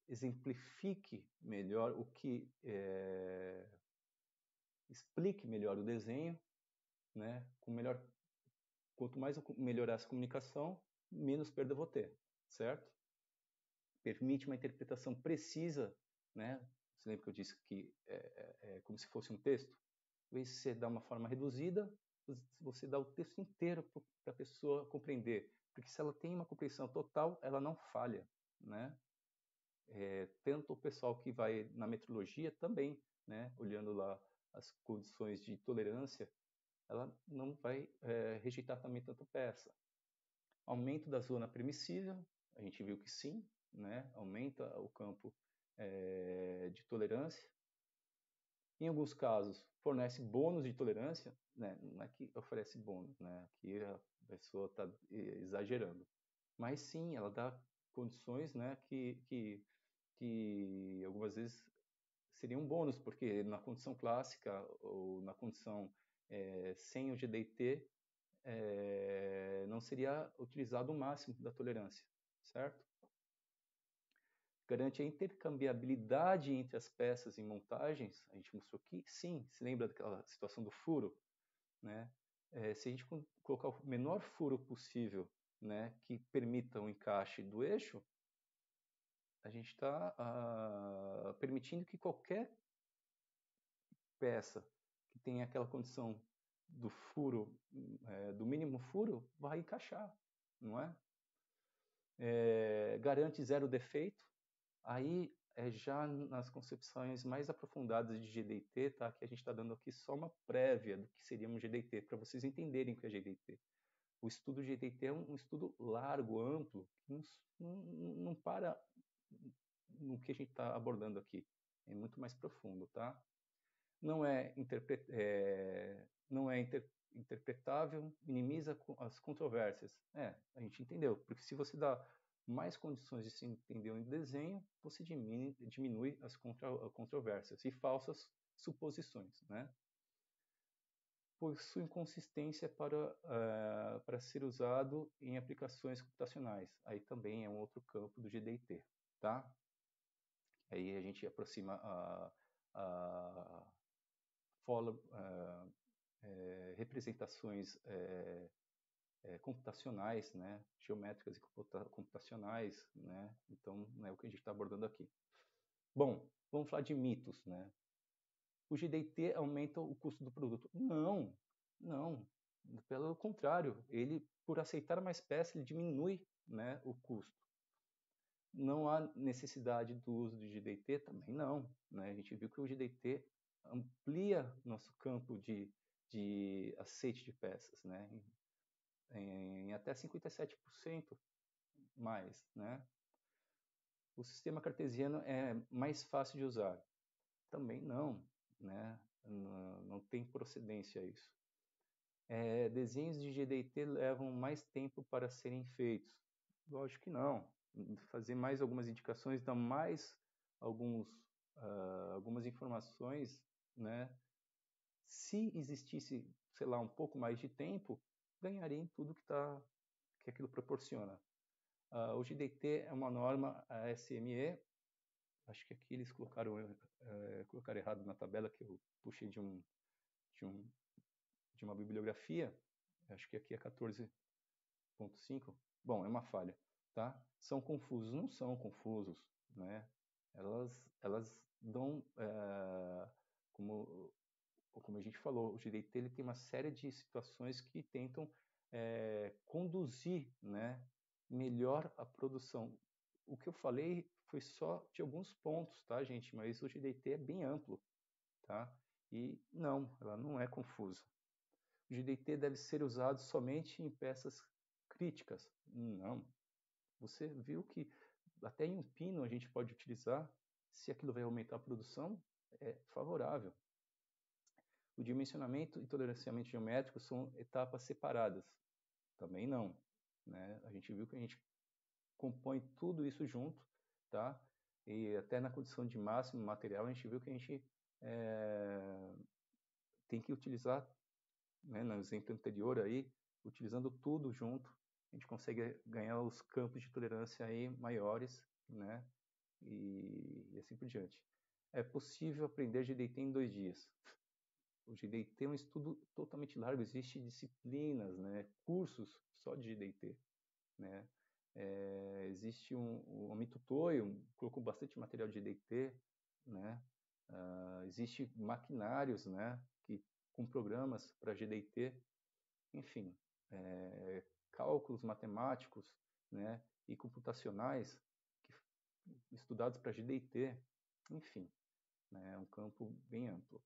exemplifique melhor explique melhor o desenho, né? Quanto mais eu melhorar essa comunicação, menos perda eu vou ter, certo? Permite uma interpretação precisa, né? Você lembra que eu disse que é como se fosse um texto? Em vez de você dar uma forma reduzida, você dá o texto inteiro para a pessoa compreender, porque se ela tem uma compreensão total, ela não falha, né? Tanto o pessoal que vai na metrologia também, né? Olhando lá as condições de tolerância, ela não vai rejeitar também tanto peça. Aumento da zona permissível, a gente viu que sim, né? Aumenta o campo de tolerância. Em alguns casos, fornece bônus de tolerância, né? Não é que oferece bônus, né? Aqui a pessoa está exagerando. Mas sim, ela dá condições, né, que algumas vezes seria um bônus, porque na condição clássica ou na condição sem o GDT, não seria utilizado o máximo da tolerância, certo? Garante a intercambiabilidade entre as peças em montagens, a gente mostrou aqui, sim, se lembra daquela situação do furo, né? Se a gente colocar o menor furo possível, né, que permita o encaixe do eixo, a gente está permitindo que qualquer peça que tenha aquela condição do furo, do mínimo furo, vai encaixar, não é? Garante zero defeito. Aí já nas concepções mais aprofundadas de GDT, tá? Que a gente está dando aqui só uma prévia do que seria um GDT, para vocês entenderem o que é GDT. O estudo GDT é um estudo largo, amplo, que não para no que a gente está abordando aqui. É muito mais profundo, tá? Não é interpretável, minimiza as controvérsias. A gente entendeu, porque se você dá mais condições de se entender um desenho, você diminui as controvérsias e falsas suposições, né? Possui consistência para ser usado em aplicações computacionais. Aí também é um outro campo do GDT, tá? Aí a gente aproxima a representações computacionais, né, geométricas e computacionais, né, então é o que a gente está abordando aqui. Bom, vamos falar de mitos, né? O GDT aumenta o custo do produto? Não, não, pelo contrário, ele, por aceitar mais peças, ele diminui, né, o custo. Não há necessidade do uso do GDT? Também não, né? A gente viu que o GDT amplia nosso campo de aceite de peças, né? Em até 57% mais, né? O sistema cartesiano é mais fácil de usar? Também não, né? Não tem procedência isso. Desenhos de GDT levam mais tempo para serem feitos? Lógico que não. Fazer mais algumas indicações, dar mais algumas informações, né? Se existisse, sei lá, um pouco mais de tempo, ganharia em tudo que aquilo proporciona. O GDT é uma norma ASME, acho que aqui eles colocaram errado na tabela que eu puxei de, um, de uma bibliografia, acho que aqui é 14.5. Bom, é uma falha, tá? São confusos? Não são confusos, né? Elas dão, como a gente falou, o GDT ele tem uma série de situações que tentam conduzir, né, melhor a produção. O que eu falei foi só de alguns pontos, tá, gente? Mas o GDT é bem amplo, tá? E não, ela não é confusa. O GDT deve ser usado somente em peças críticas? Não. Você viu que até em um pino a gente pode utilizar, se aquilo vai aumentar a produção, é favorável. O dimensionamento e toleranciamento geométrico são etapas separadas? Também não, né? A gente viu que a gente compõe tudo isso junto, tá? E até na condição de máximo material, a gente viu que a gente tem que utilizar, né, no exemplo anterior aí, utilizando tudo junto, a gente consegue ganhar os campos de tolerância aí maiores, né? E assim por diante. É possível aprender GDT em 2 dias? O GDT é um estudo totalmente largo, existem disciplinas, né, cursos só de GDT, né? Existe o Amito Toyo, colocou bastante material de GDT, né? Existe maquinários, né, com programas para GDT, enfim, cálculos matemáticos, né, e computacionais estudados para GDT, enfim, né, é um campo bem amplo.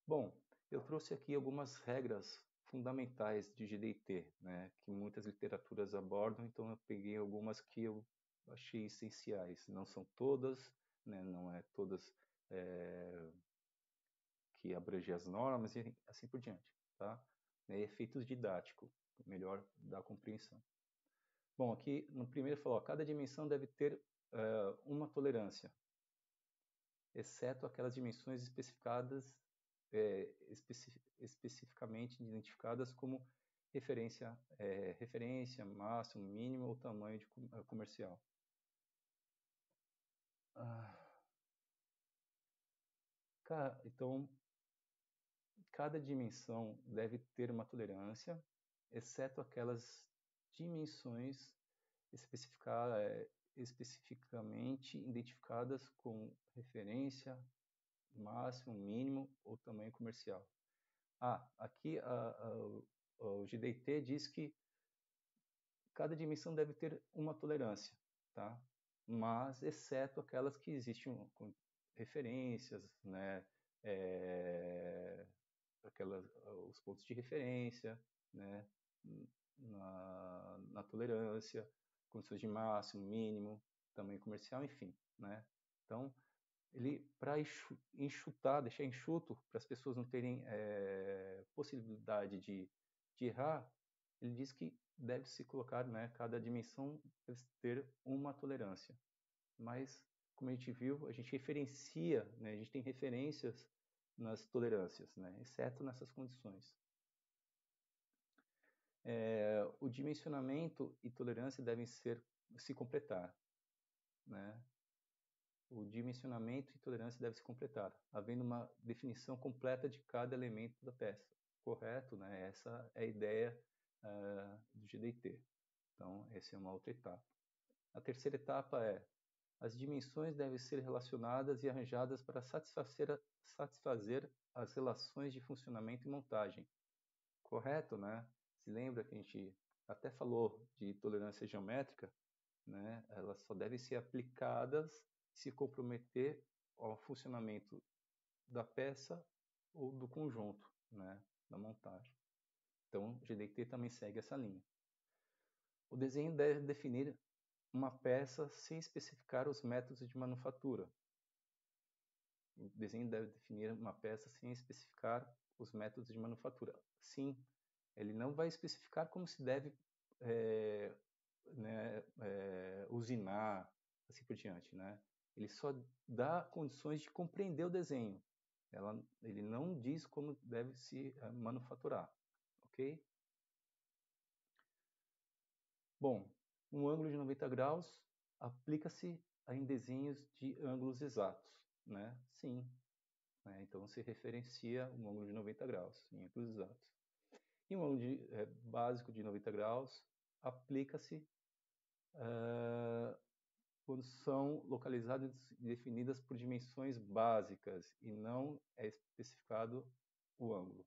Bom, eu trouxe aqui algumas regras fundamentais de GDT, né, que muitas literaturas abordam, então eu peguei algumas que eu achei essenciais. Não são todas, né, não é todas que abrange as normas e assim por diante, tá? Efeitos didáticos, melhor da compreensão. Bom, aqui no primeiro falou, cada dimensão deve ter uma tolerância, exceto aquelas dimensões especificadas, especificamente identificadas como referência, máximo, mínimo ou tamanho de comercial. Então, cada dimensão deve ter uma tolerância, exceto aquelas dimensões especificamente identificadas com referência, máximo, mínimo ou tamanho comercial. Aqui o GDT diz que cada dimensão deve ter uma tolerância, tá? Mas exceto aquelas que existem com referências, né? Os pontos de referência, né? Na tolerância, condições de máximo, mínimo, tamanho comercial, enfim, né? Então, ele para enxutar, deixar enxuto, para as pessoas não terem possibilidade de errar, ele diz que deve se colocar, né, cada dimensão deve ter uma tolerância. Mas, como a gente viu, a gente referencia, né, a gente tem referências nas tolerâncias, né, exceto nessas condições. O dimensionamento e tolerância devem se completar, né? O dimensionamento e tolerância devem se completar, havendo uma definição completa de cada elemento da peça. Correto, né? Essa é a ideia do GDT. Então, essa é uma outra etapa. A terceira etapa é: as dimensões devem ser relacionadas e arranjadas para satisfazer as relações de funcionamento e montagem. Correto, né? Se lembra que a gente até falou de tolerância geométrica, né? Elas só devem ser aplicadas se comprometer ao funcionamento da peça ou do conjunto, né? Da montagem. Então, o GDT também segue essa linha. O desenho deve definir uma peça sem especificar os métodos de manufatura. O desenho deve definir uma peça sem especificar os métodos de manufatura. Sim, ele não vai especificar como se deve usinar, assim por diante, né? Ele só dá condições de compreender o desenho. Ele não diz como deve se manufaturar, ok? Bom, um ângulo de 90 graus aplica-se em desenhos de ângulos exatos, né? Sim. Né? Então, se referencia um ângulo de 90 graus em ângulos exatos. E um ângulo básico de 90 graus aplica-se quando são localizadas e definidas por dimensões básicas e não é especificado o ângulo.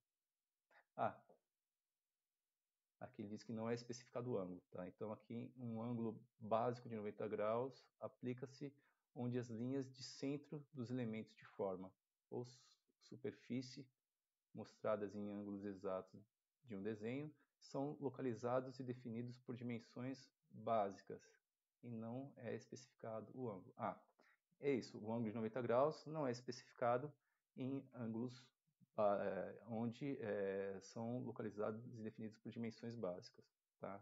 Aqui ele diz que não é especificado o ângulo. Tá? Então, aqui um ângulo básico de 90 graus aplica-se onde as linhas de centro dos elementos de forma ou superfície mostradas em ângulos exatos de um desenho são localizados e definidos por dimensões básicas e não é especificado o ângulo. É isso, o ângulo de 90 graus não é especificado em ângulos onde são localizados e definidos por dimensões básicas. Tá?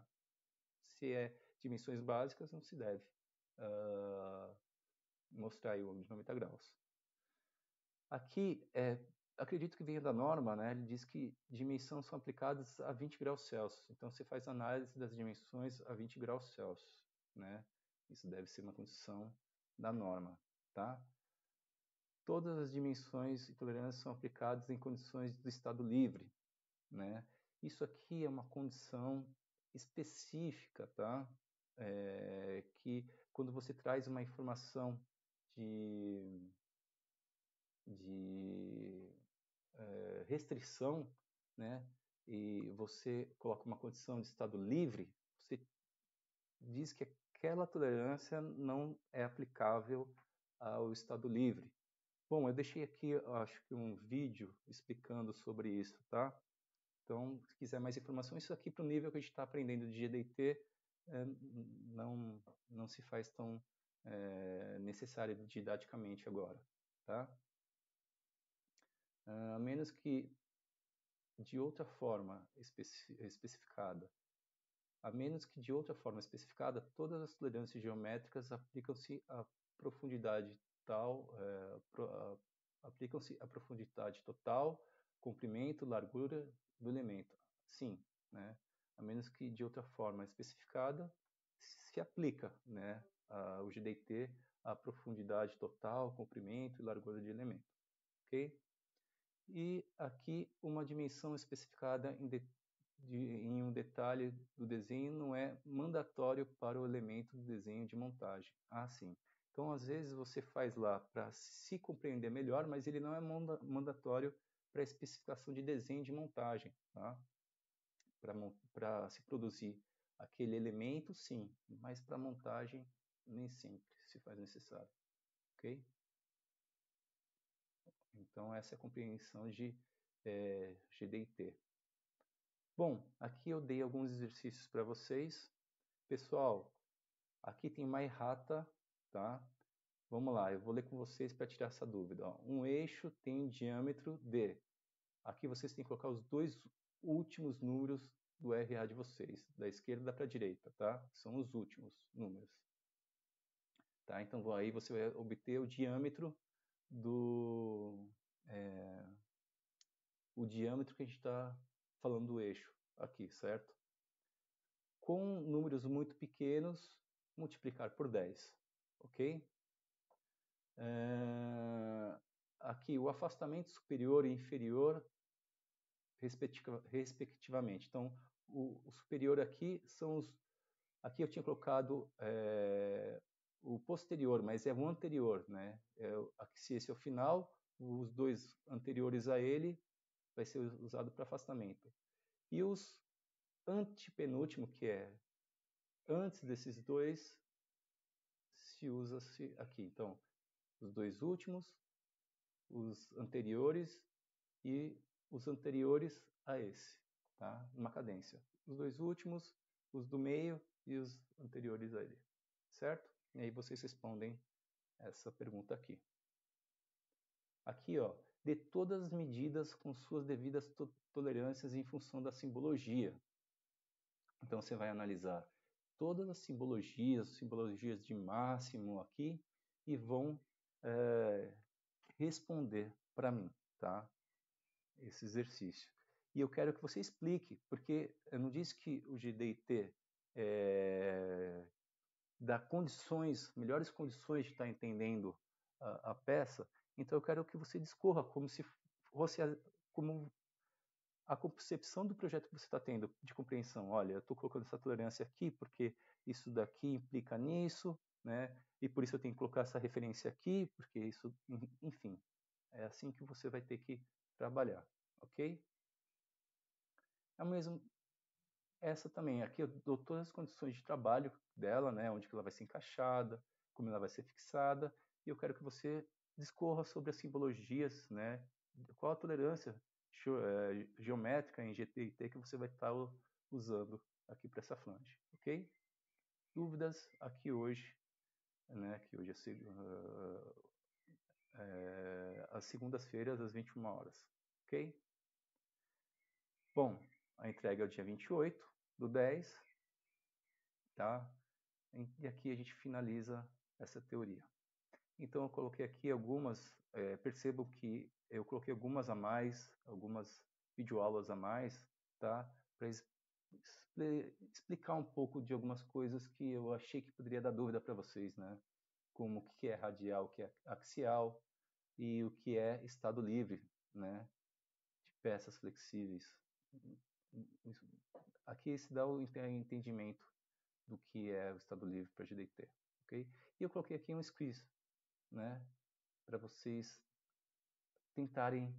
Se é dimensões básicas, não se deve mostrar aí o ângulo de 90 graus. Aqui, acredito que venha da norma, né? Ele diz que dimensões são aplicadas a 20 graus Celsius. Então, você faz análise das dimensões a 20 graus Celsius, né? Isso deve ser uma condição da norma, tá? Todas as dimensões e tolerâncias são aplicadas em condições do estado livre, né? Isso aqui é uma condição específica, tá? Que quando você traz uma informação de restrição, né? E você coloca uma condição de estado livre, você diz que aquela tolerância não é aplicável ao estado livre. Bom, eu deixei aqui, acho que um vídeo explicando sobre isso, tá? Então, se quiser mais informações, isso aqui para o nível que a gente está aprendendo de GDT não se faz tão necessário didaticamente agora, tá? a menos que de outra forma especificada. A menos que de outra forma especificada, todas as tolerâncias geométricas aplicam-se à profundidade tal, aplicam-se à profundidade total, comprimento, largura do elemento. Sim, né? A menos que de outra forma especificada, se aplica, né, o GDT à profundidade total, comprimento e largura de elemento, ok? E aqui uma dimensão especificada em um detalhe do desenho não é mandatório para o elemento do desenho de montagem. Ah, sim. Então, às vezes, você faz lá para se compreender melhor, mas ele não é mandatório para a especificação de desenho de montagem. Tá? Para se produzir aquele elemento, sim, mas para montagem, nem sempre se faz necessário. Ok? Então, essa é a compreensão de GDT. Bom, aqui eu dei alguns exercícios para vocês. Pessoal, aqui tem mais rata, tá? Vamos lá, eu vou ler com vocês para tirar essa dúvida. Ó. Um eixo tem diâmetro D. Aqui vocês têm que colocar os dois últimos números do RA de vocês, da esquerda para a direita, tá? São os últimos números. Tá? Então aí você vai obter o diâmetro o diâmetro que a gente está falando do eixo aqui, certo? Com números muito pequenos, multiplicar por 10, ok? Aqui, o afastamento superior e inferior, respectivamente. Então, o superior aqui são os... Aqui eu tinha colocado o posterior, mas é o anterior, né? Aqui, se esse é o final, os dois anteriores a ele vai ser usado para afastamento. E os antepenúltimo, que é antes desses dois, se usa-se aqui. Então, os dois últimos, os anteriores e os anteriores a esse, tá? Numa cadência. Os dois últimos, os do meio e os anteriores a ele, certo? E aí vocês respondem essa pergunta aqui. Aqui, ó, dê todas as medidas com suas devidas tolerâncias em função da simbologia. Então você vai analisar todas as simbologias de máximo aqui, e vão responder para mim, tá? Esse exercício. E eu quero que você explique, porque eu não disse que o GDT dá melhores condições de estar entendendo a peça, então eu quero que você discorra como se fosse como a concepção do projeto que você está tendo de compreensão. Olha, eu estou colocando essa tolerância aqui porque isso daqui implica nisso, né? E por isso eu tenho que colocar essa referência aqui, porque isso, enfim, é assim que você vai ter que trabalhar, ok? É mesmo essa também. Aqui eu dou todas as condições de trabalho dela, né? Onde que ela vai ser encaixada, como ela vai ser fixada, e eu quero que você discorra sobre as simbologias, né? Qual a tolerância geométrica em GTT que você vai estar usando aqui para essa flange, ok? Dúvidas aqui hoje, né? Que hoje às segundas-feiras, às 21 horas, ok? Bom, a entrega é o dia 28/10, tá? E aqui a gente finaliza essa teoria. Então eu coloquei aqui algumas, percebo que eu coloquei algumas a mais, algumas videoaulas a mais, tá? Para explicar um pouco de algumas coisas que eu achei que poderia dar dúvida para vocês, né? Como o que é radial, o que é axial e o que é estado livre, né? De peças flexíveis. Aqui se dá o entendimento do que é o estado livre para GDT, ok? E eu coloquei aqui um squeeze, né? Para vocês tentarem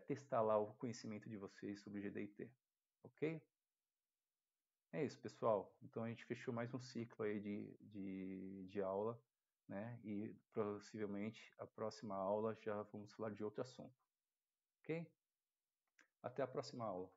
testar lá o conhecimento de vocês sobre GDT, ok? É isso, pessoal. Então a gente fechou mais um ciclo aí de aula, né? E possivelmente a próxima aula já vamos falar de outro assunto, ok? Até a próxima aula.